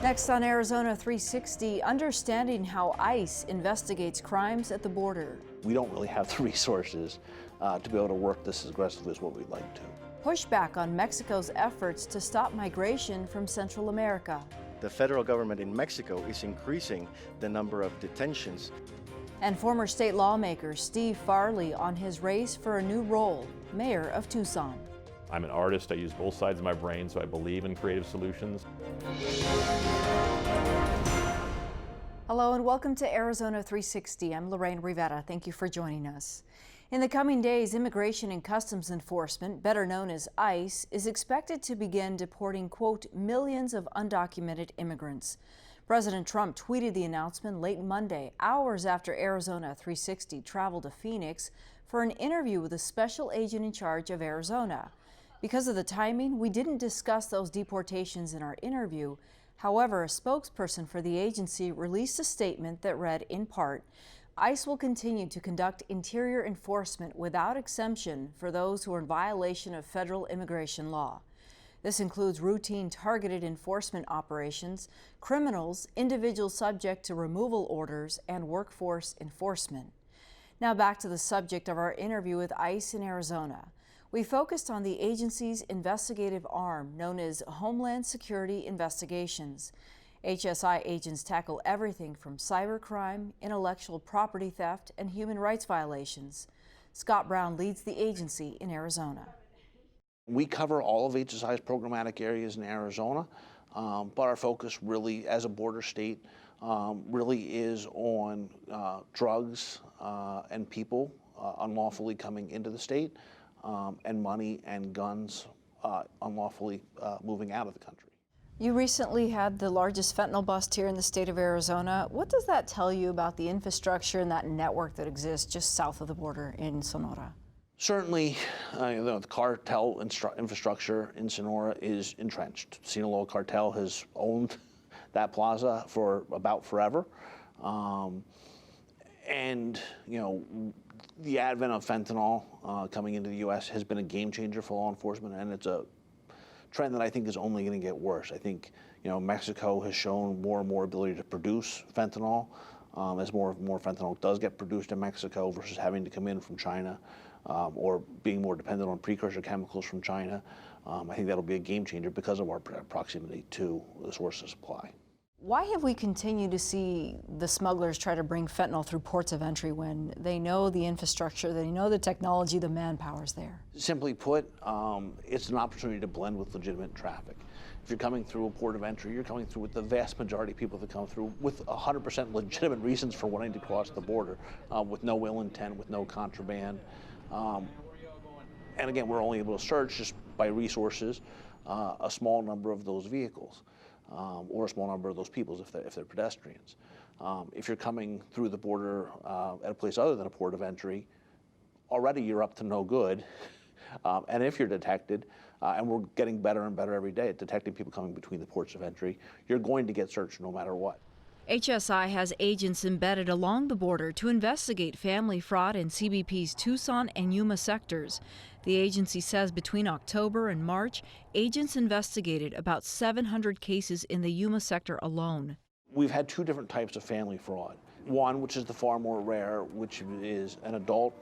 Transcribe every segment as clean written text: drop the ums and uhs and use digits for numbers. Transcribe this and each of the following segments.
Next on Arizona 360, understanding how ICE investigates crimes at the border. We don't really have the resources to be able to work this as aggressively as what we'd like to. Pushback on Mexico's efforts to stop migration from Central America. The federal government in Mexico is increasing the number of detentions. And former state lawmaker Steve Farley on his race for a new role, mayor of Tucson. I'm an artist. I use both sides of my brain, so I believe in creative solutions. Hello and welcome to Arizona 360. I'm Lorraine Rivera. Thank you for joining us. In the coming days, Immigration and Customs Enforcement, better known as ICE, is expected to begin deporting, quote, millions of undocumented immigrants. President Trump tweeted the announcement late Monday, hours after Arizona 360 traveled to Phoenix for an interview with a special agent in charge of Arizona. Because of the timing, we didn't discuss those deportations in our interview. However, a spokesperson for the agency released a statement that read, in part, ICE will continue to conduct interior enforcement without exemption for those who are in violation of federal immigration law. This includes routine targeted enforcement operations, criminals, individuals subject to removal orders, and workforce enforcement. Now back to the subject of our interview with ICE in Arizona. We focused on the agency's investigative arm known as Homeland Security Investigations. HSI agents tackle everything from cybercrime, intellectual property theft, and human rights violations. Scott Brown leads the agency in Arizona. We cover all of HSI's programmatic areas in Arizona, but our focus really, as a border state, really is on drugs and people unlawfully coming into the state, and money and guns unlawfully moving out of the country. You recently had the largest fentanyl bust here in the state of Arizona. What does that tell you about the infrastructure and that network that exists just south of the border in Sonora? Certainly, the cartel infrastructure in Sonora is entrenched. Sinaloa cartel has owned that plaza for about forever. And, the advent of fentanyl coming into the U.S. has been a game changer for law enforcement, and it's a trend that I think is only going to get worse. I think, Mexico has shown more and more ability to produce fentanyl as more and more fentanyl does get produced in Mexico versus having to come in from China or being more dependent on precursor chemicals from China. I think that'll be a game changer because of our proximity to the source of supply. Why have we continued to see the smugglers try to bring fentanyl through ports of entry when they know the infrastructure, they know the technology, the manpower's there? Simply put, it's an opportunity to blend with legitimate traffic. If you're coming through a port of entry, you're coming through with the vast majority of people that come through with 100% legitimate reasons for wanting to cross the border, with no ill intent, with no contraband. And again, we're only able to search just by resources a small number of those vehicles. Or a small number of those people if they're pedestrians. If you're coming through the border at a place other than a port of entry, already you're up to no good. And if you're detected, and we're getting better and better every day at detecting people coming between the ports of entry, you're going to get searched no matter what. HSI has agents embedded along the border to investigate family fraud in CBP's Tucson and Yuma sectors. The agency says between October and March, agents investigated about 700 cases in the Yuma sector alone. We've had two different types of family fraud. One, which is the far more rare, which is an adult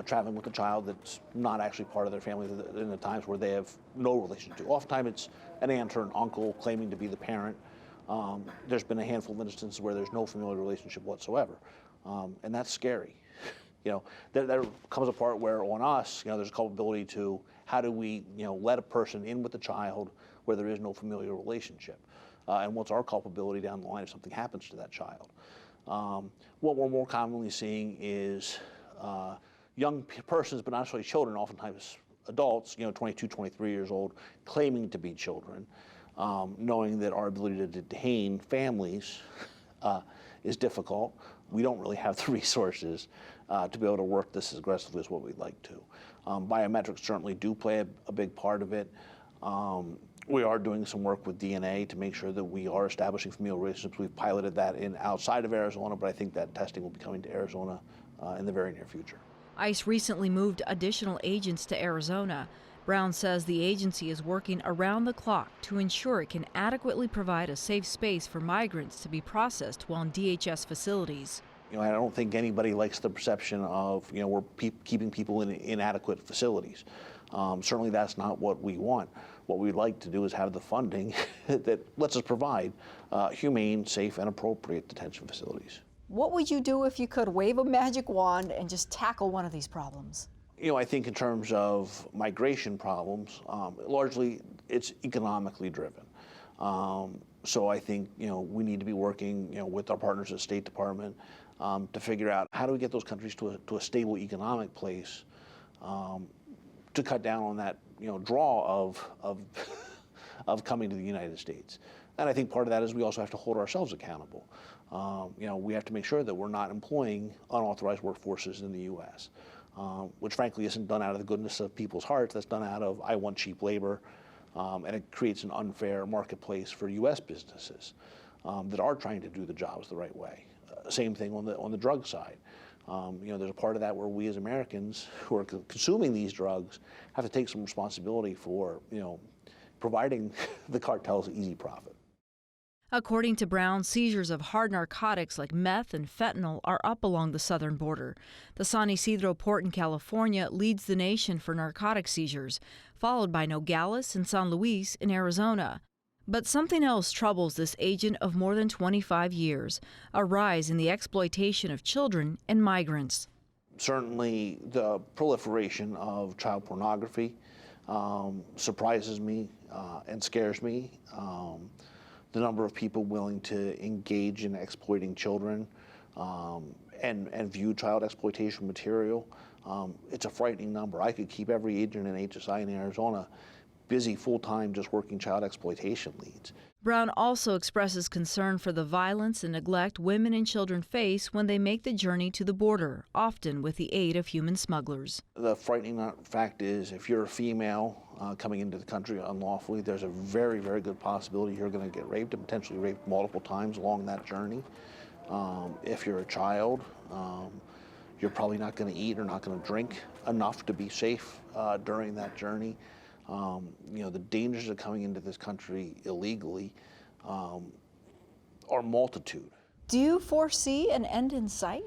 traveling with a child that's not actually part of their family in the times where they have no relation to. Oftentimes it's an aunt or an uncle claiming to be the parent. There's been a handful of instances where there's no familial relationship whatsoever, and that's scary. There comes a part where on us, there's a culpability to how do we, let a person in with a child where there is no familial relationship, and what's our culpability down the line if something happens to that child. What we're more commonly seeing is young persons, but not necessarily children, oftentimes adults, 22, 23 years old, claiming to be children. Knowing that our ability to detain families is difficult. We don't really have the resources to be able to work this as aggressively as what we'd like to. Biometrics certainly do play a big part of it. We are doing some work with DNA to make sure that we are establishing familial relationships. We've piloted that outside of Arizona, but I think that testing will be coming to Arizona in the very near future. ICE recently moved additional agents to Arizona. Brown says the agency is working around the clock to ensure it can adequately provide a safe space for migrants to be processed while in DHS facilities. I don't think anybody likes the perception of, we're keeping people in inadequate facilities. Certainly that's not what we want. What we'd like to do is have the funding that lets us provide humane, safe, and appropriate detention facilities. What would you do if you could wave a magic wand and just tackle one of these problems? I think in terms of migration problems, largely it's economically driven. So I think, we need to be working, with our partners at State Department to figure out how do we get those countries to a stable economic place to cut down on that, draw of coming to the United States. And I think part of that is we also have to hold ourselves accountable. We have to make sure that we're not employing unauthorized workforces in the U.S., which frankly isn't done out of the goodness of people's hearts. That's done out of, I want cheap labor, and it creates an unfair marketplace for U.S. businesses that are trying to do the jobs the right way. Same thing on the drug side. There's a part of that where we as Americans who are consuming these drugs have to take some responsibility for, providing the cartels easy profit. According to Brown, seizures of hard narcotics like meth and fentanyl are up along the southern border. The San Ysidro port in California leads the nation for narcotic seizures, followed by Nogales and San Luis in Arizona. But something else troubles this agent of more than 25 years, a rise in the exploitation of children and migrants. Certainly the proliferation of child pornography surprises me and scares me. The number of people willing to engage in exploiting children and view child exploitation material, it's a frightening number. I could keep every agent in HSI in Arizona busy full-time just working child exploitation leads. Brown also expresses concern for the violence and neglect women and children face when they make the journey to the border, often with the aid of human smugglers. The frightening fact is if you're a female coming into the country unlawfully, there's a very, very good possibility you're going to get raped and potentially raped multiple times along that journey. If you're a child, you're probably not going to eat or not going to drink enough to be safe during that journey. The dangers of coming into this country illegally are multitude. Do you foresee an end in sight?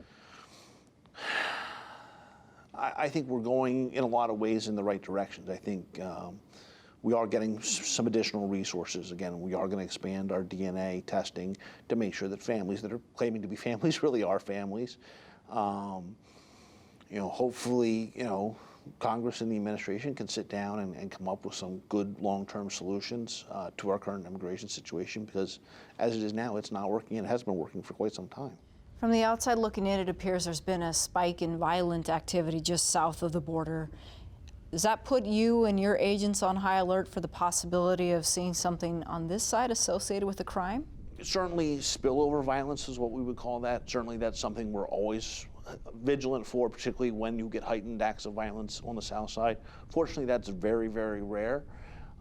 I think we're going in a lot of ways in the right directions. I think we are getting some additional resources. Again, we are going to expand our DNA testing to make sure that families that are claiming to be families really are families. Hopefully, Congress and the administration can sit down and come up with some good long-term solutions to our current immigration situation, because as it is now, it's not working and it has been working for quite some time. From the outside looking in, it appears there's been a spike in violent activity just south of the border. Does that put you and your agents on high alert for the possibility of seeing something on this side associated with the crime? Certainly spillover violence is what we would call that. Certainly that's something we're always vigilant for, particularly when you get heightened acts of violence on the south side. Fortunately, that's very, very rare.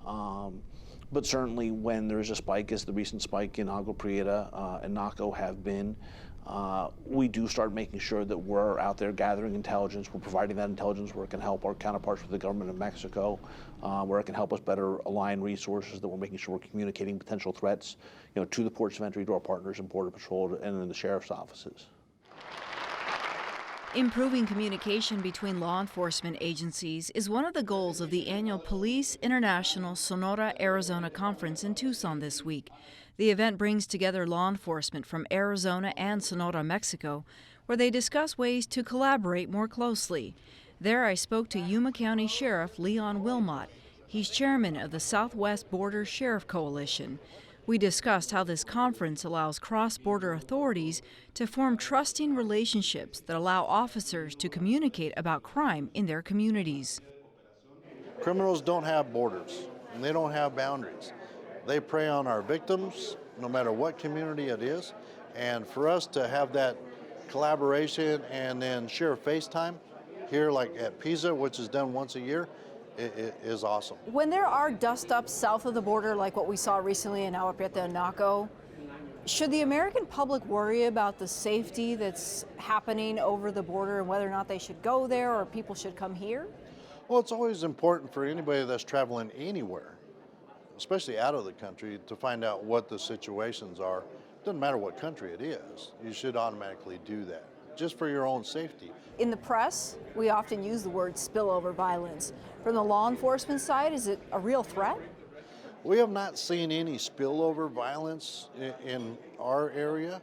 But certainly when there's a spike, as the recent spike in Agua Prieta and Naco have been, we do start making sure that we're out there gathering intelligence. We're providing that intelligence where it can help our counterparts with the government of Mexico, where it can help us better align resources, that we're making sure we're communicating potential threats, to the ports of entry, to our partners in Border Patrol and in the sheriff's offices. Improving communication between law enforcement agencies is one of the goals of the annual Police International Sonora, Arizona Conference in Tucson this week. The event brings together law enforcement from Arizona and Sonora, Mexico, where they discuss ways to collaborate more closely. There I spoke to Yuma County Sheriff Leon Wilmot. He's chairman of the Southwest Border Sheriff Coalition. We discussed how this conference allows cross-border authorities to form trusting relationships that allow officers to communicate about crime in their communities. Criminals don't have borders, and they don't have boundaries. They prey on our victims, no matter what community it is. And for us to have that collaboration and then share FaceTime here, like at Pisa, which is done once a year, it is awesome. When there are dust-ups south of the border, like what we saw recently in Agua Prieta and Naco, should the American public worry about the safety that's happening over the border and whether or not they should go there or people should come here? Well, it's always important for anybody that's traveling anywhere, especially out of the country, to find out what the situations are. Doesn't matter what country it is, you should automatically do that, just for your own safety. In the press, we often use the word spillover violence. From the law enforcement side, is it a real threat? We have not seen any spillover violence in our area,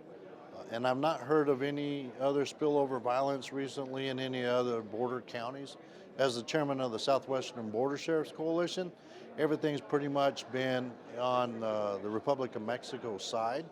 and I've not heard of any other spillover violence recently in any other border counties. As the chairman of the Southwestern Border Sheriff's Coalition, everything's pretty much been on the Republic of Mexico side,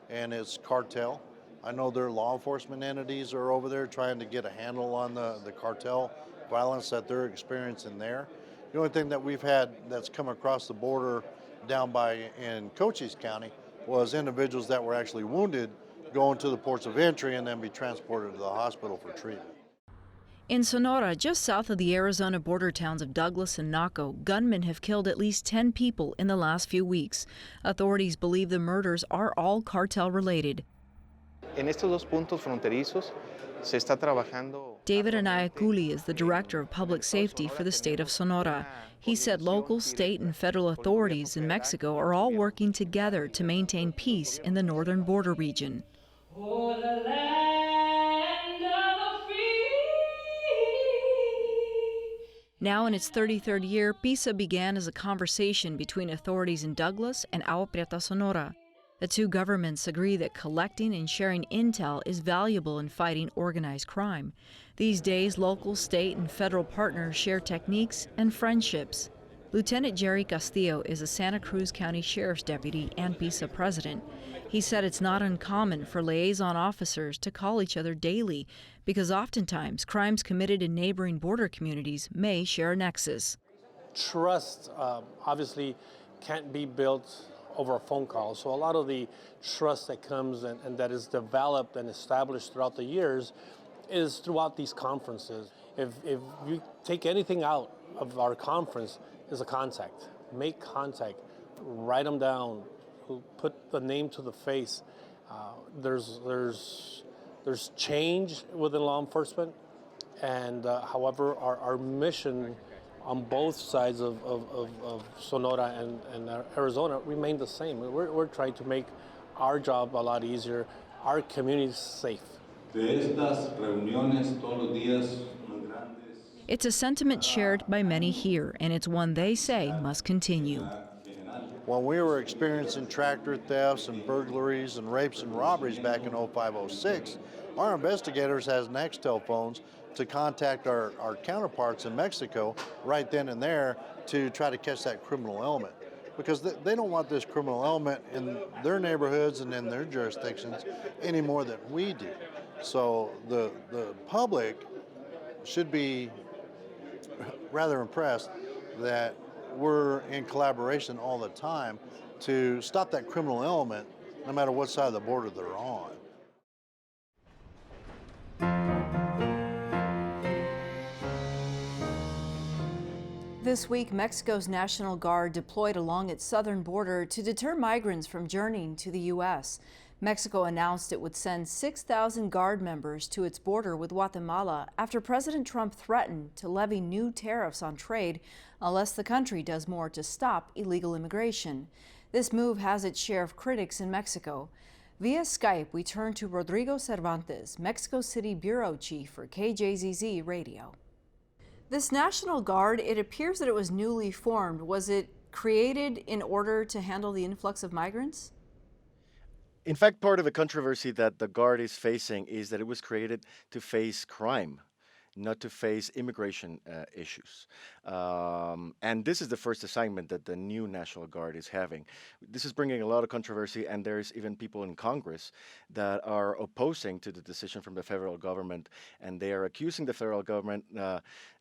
and it's cartel. I know their law enforcement entities are over there trying to get a handle on the cartel violence that they're experiencing there. The only thing that we've had that's come across the border down by in Cochise County was individuals that were actually wounded going to the ports of entry and then be transported to the hospital for treatment. In Sonora, just south of the Arizona border towns of Douglas and Naco, gunmen have killed at least 10 people in the last few weeks. Authorities believe the murders are all cartel related. En estos dos puntos fronterizos se está trabajando. David Anayakuli is the director of public safety for the state of Sonora. He said local, state, and federal authorities in Mexico are all working together to maintain peace in the northern border region. Oh, the land of the free. Now in its 33rd year, PISA began as a conversation between authorities in Douglas and Agua Prieta, Sonora. The two governments agree that collecting and sharing intel is valuable in fighting organized crime. These days, local, state, and federal partners share techniques and friendships. Lieutenant Jerry Castillo is a Santa Cruz County Sheriff's Deputy and PISA president. He said it's not uncommon for liaison officers to call each other daily because oftentimes crimes committed in neighboring border communities may share a nexus. Trust obviously can't be built over a phone call. So a lot of the trust that comes and that is developed and established throughout the years is throughout these conferences. If you take anything out of our conference, is a contact. Make contact, write them down, put the name to the face. There's change within law enforcement, and however, our mission on both sides of Sonora and Arizona remain the same. We're trying to make our job a lot easier, our communities safe. It's a sentiment shared by many here, and it's one they say must continue. When we were experiencing tractor thefts and burglaries and rapes and robberies back in 05-06, our investigators has Nextel phones to contact our counterparts in Mexico right then and there to try to catch that criminal element. Because they don't want this criminal element in their neighborhoods and in their jurisdictions any more than we do. So the public should be rather impressed that we're in collaboration all the time to stop that criminal element no matter what side of the border they're on. This week, Mexico's National Guard deployed along its southern border to deter migrants from journeying to the U.S. Mexico announced it would send 6,000 Guard members to its border with Guatemala after President Trump threatened to levy new tariffs on trade unless the country does more to stop illegal immigration. This move has its share of critics in Mexico. Via Skype, we turn to Rodrigo Cervantes, Mexico City Bureau Chief for KJZZ Radio. This National Guard, it appears that it was newly formed. Was it created in order to handle the influx of migrants? In fact, part of the controversy that the Guard is facing is that it was created to face crime, not to face immigration issues. And this is the first assignment that the new National Guard is having. This is bringing a lot of controversy, and there's even people in Congress that are opposing to the decision from the federal government, and they are accusing the federal government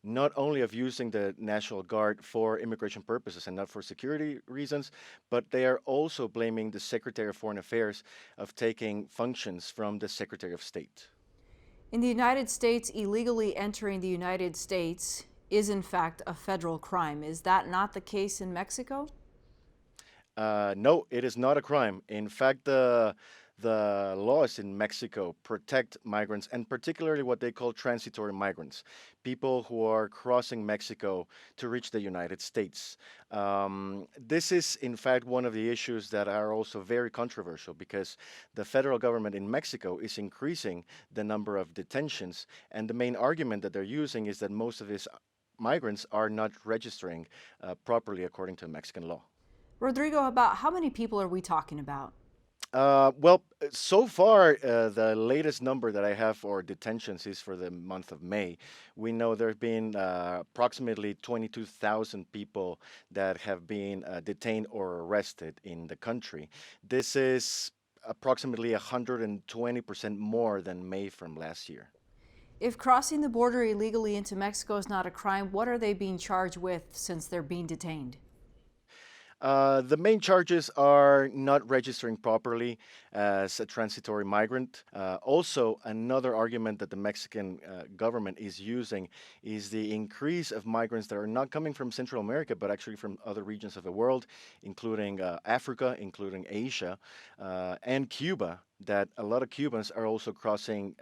not only of using the National Guard for immigration purposes and not for security reasons, but they are also blaming the Secretary of Foreign Affairs of taking functions from the Secretary of State. In the United States, illegally entering the United States is in fact a federal crime. Is that not the case in Mexico? No, it is not a crime. In fact, the the laws in Mexico protect migrants, and particularly what they call transitory migrants, people who are crossing Mexico to reach the United States. This is, in fact, one of the issues that are also very controversial because the federal government in Mexico is increasing the number of detentions, and the main argument that they're using is that most of these migrants are not registering properly according to Mexican law. Rodrigo, about how many people are we talking about? So far, the latest number that I have for detentions is for the month of May. We know there have been approximately 22,000 people that have been detained or arrested in the country. This is approximately 120% more than May from last year. If crossing the border illegally into Mexico is not a crime, what are they being charged with since they're being detained? The main charges are not registering properly as a transitory migrant. Also, another argument that the Mexican government is using is the increase of migrants that are not coming from Central America, but actually from other regions of the world, including Africa, including Asia, and Cuba, that a lot of Cubans are also crossing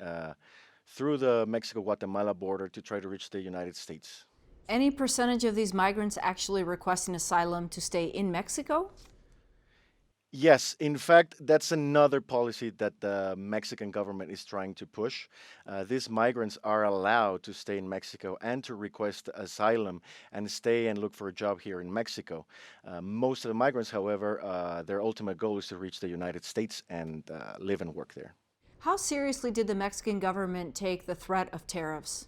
through the Mexico-Guatemala border to try to reach the United States. Any percentage of these migrants actually requesting asylum to stay in Mexico? Yes, in fact, that's another policy that the Mexican government is trying to push. These migrants are allowed to stay in Mexico and to request asylum and stay and look for a job here in Mexico. Most of the migrants, however, their ultimate goal is to reach the United States and live and work there. How seriously did the Mexican government take the threat of tariffs?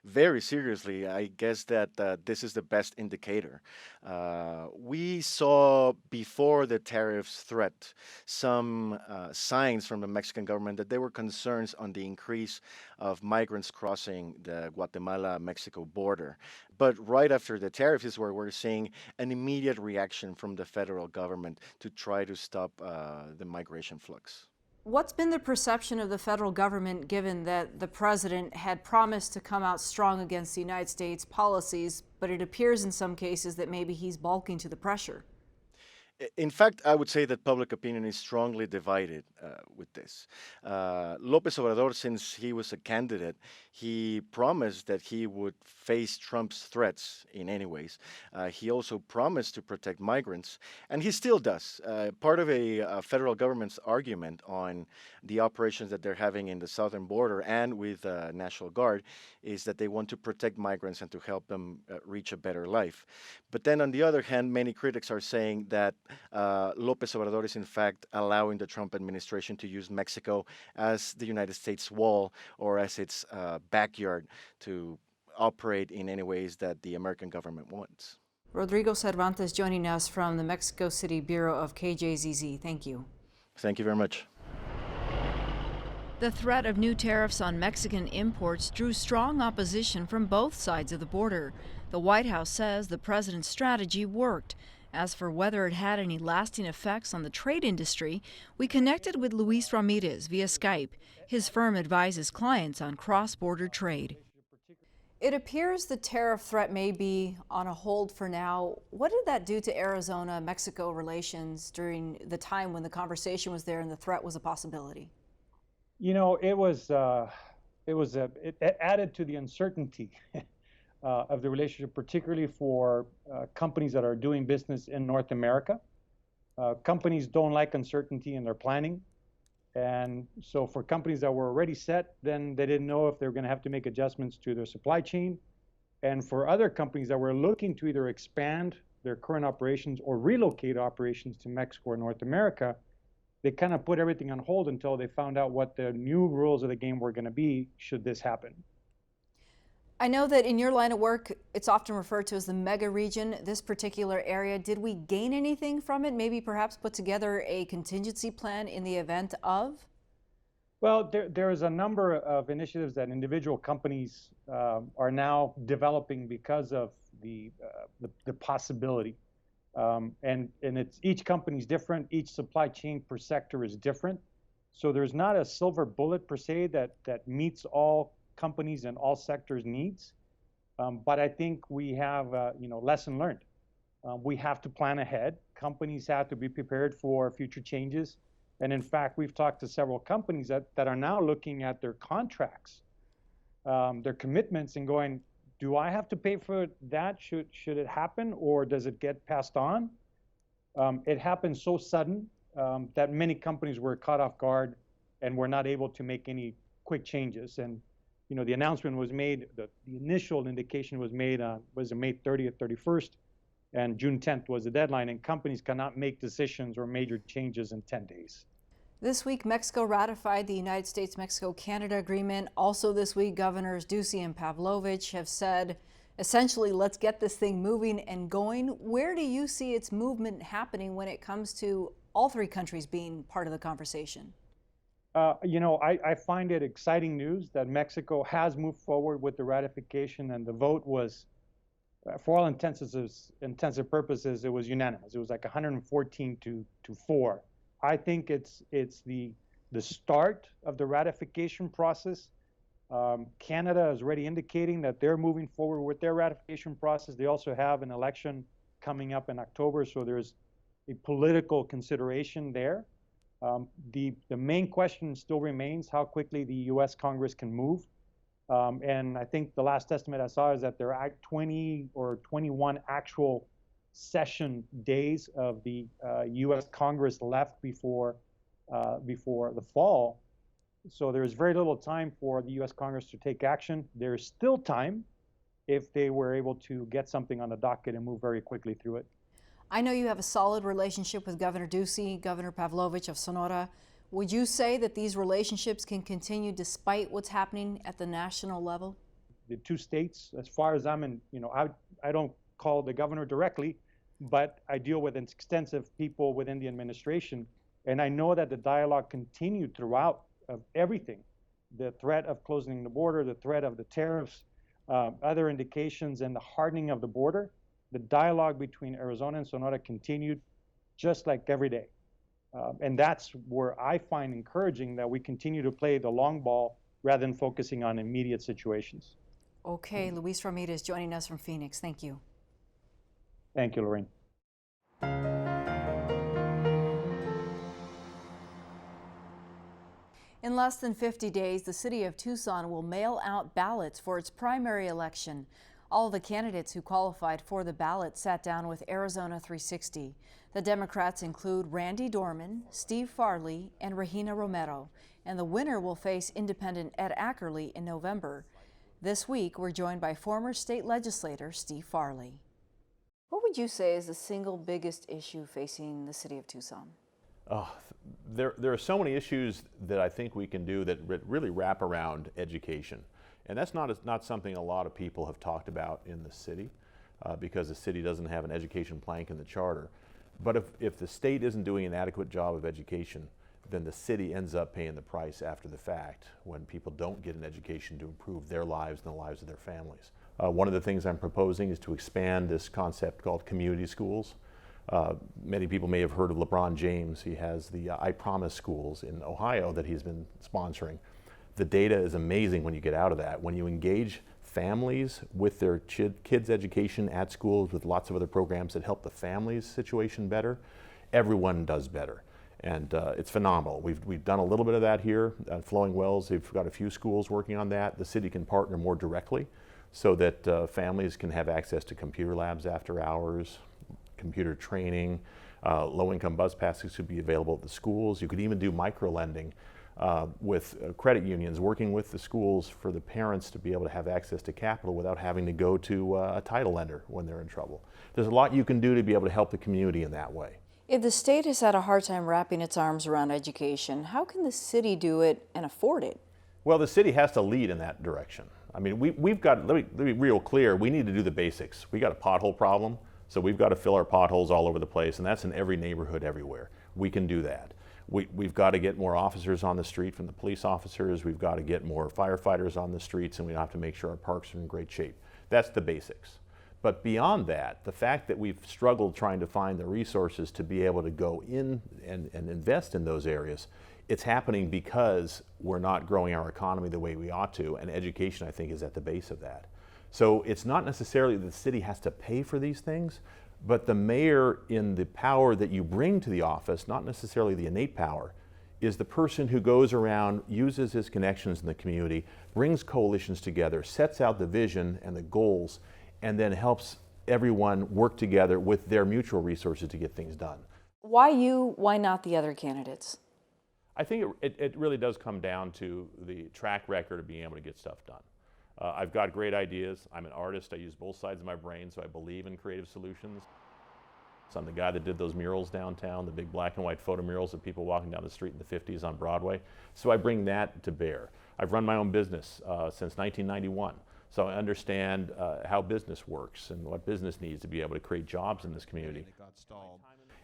Very seriously. I guess that this is the best indicator. We saw before the tariffs threat some signs from the Mexican government that there were concerns on the increase of migrants crossing the Guatemala-Mexico border. But right after the tariffs is where we're seeing an immediate reaction from the federal government to try to stop the migration flux. What's been the perception of the federal government given that the president had promised to come out strong against the United States policies, but it appears in some cases that maybe he's balking to the pressure? In fact, I would say that public opinion is strongly divided with this. López Obrador, since he was a candidate, he promised that he would face Trump's threats in any ways. He also promised to protect migrants, and he still does. Part of a federal government's argument on the operations that they're having in the southern border and with the National Guard is that they want to protect migrants and to help them reach a better life. But then on the other hand, many critics are saying that López Obrador is in fact allowing the Trump administration to use Mexico as the United States wall or as its backyard to operate in any ways that the American government wants. Rodrigo Cervantes joining us from the Mexico City Bureau of KJZZ. Thank you. Thank you very much. The threat of new tariffs on Mexican imports drew strong opposition from both sides of the border. The White House says the president's strategy worked. As for whether it had any lasting effects on the trade industry, we connected with Luis Ramirez via Skype. His firm advises clients on cross-border trade. It appears the tariff threat may be on a hold for now. What did that do to Arizona-Mexico relations during the time when the conversation was there and the threat was a possibility? You know, it added to the uncertainty of the relationship, particularly for companies that are doing business in North America. Companies don't like uncertainty in their planning. And so for companies that were already set, then they didn't know if they were going to have to make adjustments to their supply chain. And for other companies that were looking to either expand their current operations or relocate operations to Mexico or North America, they kind of put everything on hold until they found out what the new rules of the game were going to be should this happen. I know that in your line of work, it's often referred to as the mega region, this particular area. Did we gain anything from it? Maybe perhaps put together a contingency plan in the event of? Well, there is a number of initiatives that individual companies are now developing because of the possibility. And it's each company's different. Each supply chain per sector is different. So there's not a silver bullet per se that meets all companies and all sectors' needs. But I think we have, lesson learned. We have to plan ahead. Companies have to be prepared for future changes. And in fact, we've talked to several companies that are now looking at their contracts, their commitments, and going, do I have to pay for that? Should it happen, or does it get passed on? It happened so sudden that many companies were caught off guard and were not able to make any quick changes. And the announcement was made, the initial indication was made was May 30th, 31st, and June 10th was the deadline, and companies cannot make decisions or major changes in 10 days. This week, Mexico ratified the United States-Mexico-Canada agreement. Also this week, Governors Ducey and Pavlovich have said, essentially, let's get this thing moving and going. Where do you see its movement happening when it comes to all three countries being part of the conversation? I find it exciting news that Mexico has moved forward with the ratification, and the vote was, for all intensive purposes, it was unanimous. It was like 114 to 4. I think it's the start of the ratification process. Canada is already indicating that they're moving forward with their ratification process. They also have an election coming up in October, so there's a political consideration there. The main question still remains how quickly the U.S. Congress can move. And I think the last estimate I saw is that there are 20 or 21 actual session days of the U.S. Congress left before the fall. So there's very little time for the U.S. Congress to take action. There's still time if they were able to get something on the docket and move very quickly through it. I know you have a solid relationship with Governor Ducey, Governor Pavlovich of Sonora. Would you say that these relationships can continue despite what's happening at the national level? The two states, as far as I'm in, I don't call the governor directly, but I deal with extensive people within the administration. And I know that the dialogue continued throughout of everything. The threat of closing the border, the threat of the tariffs, other indications, and the hardening of the border. The dialogue between Arizona and Sonora continued just like every day. And that's where I find encouraging that we continue to play the long ball rather than focusing on immediate situations. Okay, Luis Ramirez joining us from Phoenix. Thank you. Thank you, Lorraine. In less than 50 days, the city of Tucson will mail out ballots for its primary election. All of the candidates who qualified for the ballot sat down with Arizona 360. The Democrats include Randy Dorman, Steve Farley, and Regina Romero, and the winner will face independent Ed Ackerley in November. This week, we're joined by former state legislator Steve Farley. What would you say is the single biggest issue facing the city of Tucson? There are so many issues that I think we can do that really wrap around education. And that's not something a lot of people have talked about in the city because the city doesn't have an education plank in the charter. But if the state isn't doing an adequate job of education, then the city ends up paying the price after the fact when people don't get an education to improve their lives and the lives of their families. One of the things I'm proposing is to expand this concept called community schools. Many people may have heard of LeBron James. He has the I Promise schools in Ohio that he's been sponsoring. The data is amazing when you get out of that. When you engage families with their kids' education at schools with lots of other programs that help the family's situation better, everyone does better. And it's phenomenal. We've done a little bit of that here at Flowing Wells. They've got a few schools working on that. The city can partner more directly so that families can have access to computer labs after hours, computer training, low-income bus passes should be available at the schools. You could even do micro-lending with credit unions, working with the schools for the parents to be able to have access to capital without having to go to a title lender when they're in trouble. There's a lot you can do to be able to help the community in that way. If the state has had a hard time wrapping its arms around education, how can the city do it and afford it? Well, the city has to lead in that direction. I mean, we've got, let me be real clear, we need to do the basics. We got a pothole problem, so we've got to fill our potholes all over the place, and that's in every neighborhood everywhere. We can do that. We've got to get more officers on the street from the police officers. We've got to get more firefighters on the streets, and we have to make sure our parks are in great shape. That's the basics. But beyond that, the fact that we've struggled trying to find the resources to be able to go in and invest in those areas, it's happening because we're not growing our economy the way we ought to, and education, I think, is at the base of that. So it's not necessarily that the city has to pay for these things, but the mayor, in the power that you bring to the office, not necessarily the innate power, is the person who goes around, uses his connections in the community, brings coalitions together, sets out the vision and the goals, and then helps everyone work together with their mutual resources to get things done. Why you? Why not the other candidates? I think it really does come down to the track record of being able to get stuff done. I've got great ideas. I'm an artist. I use both sides of my brain, so I believe in creative solutions. So I'm the guy that did those murals downtown, the big black and white photo murals of people walking down the street in the 50s on Broadway. So I bring that to bear. I've run my own business since 1991. So I understand how business works and what business needs to be able to create jobs in this community.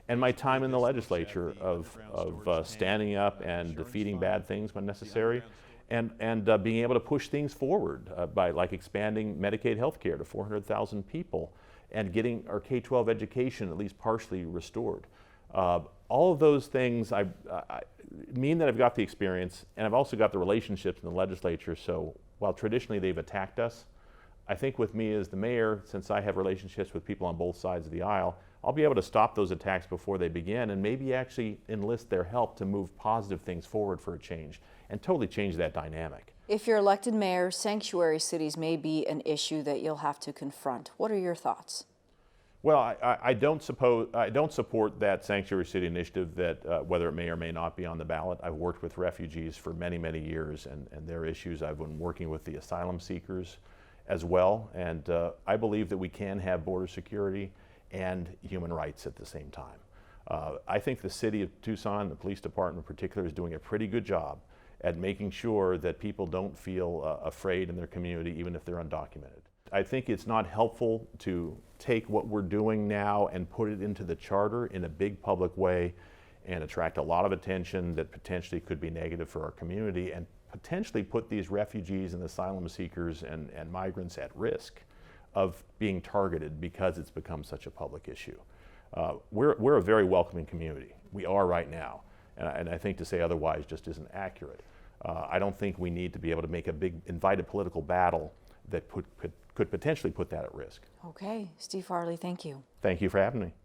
And my time in the legislature of standing up and defeating bad things when necessary, and being able to push things forward by like expanding Medicaid health care to 400,000 people and getting our K-12 education at least partially restored. All of those things I mean that I've got the experience, and I've also got the relationships in the legislature. So while traditionally they've attacked us, I think with me as the mayor, since I have relationships with people on both sides of the aisle, I'll be able to stop those attacks before they begin and maybe actually enlist their help to move positive things forward for a change and totally change that dynamic. If you're elected mayor, sanctuary cities may be an issue that you'll have to confront. What are your thoughts? Well, I don't support that sanctuary city initiative that whether it may or may not be on the ballot. I've worked with refugees for many, many years, and their issues. I've been working with the asylum seekers as well, and I believe that we can have border security and human rights at the same time. I think the city of Tucson, the police department in particular, is doing a pretty good job at making sure that people don't feel afraid in their community, even if they're undocumented. I think it's not helpful to take what we're doing now and put it into the charter in a big public way and attract a lot of attention that potentially could be negative for our community and potentially put these refugees and asylum seekers and migrants at risk of being targeted because it's become such a public issue. We're a very welcoming community. We are right now. And I think to say otherwise just isn't accurate. I don't think we need to be able to make a big invited political battle that could potentially put that at risk. Okay, Steve Farley, thank you. Thank you for having me.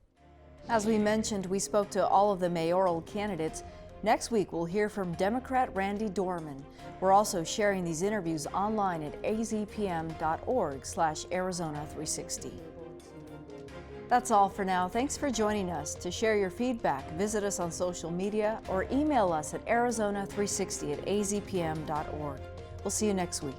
As we mentioned, we spoke to all of the mayoral candidates. Next week, we'll hear from Democrat Randy Dorman. We're also sharing these interviews online at azpm.org/Arizona360. That's all for now. Thanks for joining us. To share your feedback, visit us on social media or email us at arizona360@azpm.org. We'll see you next week.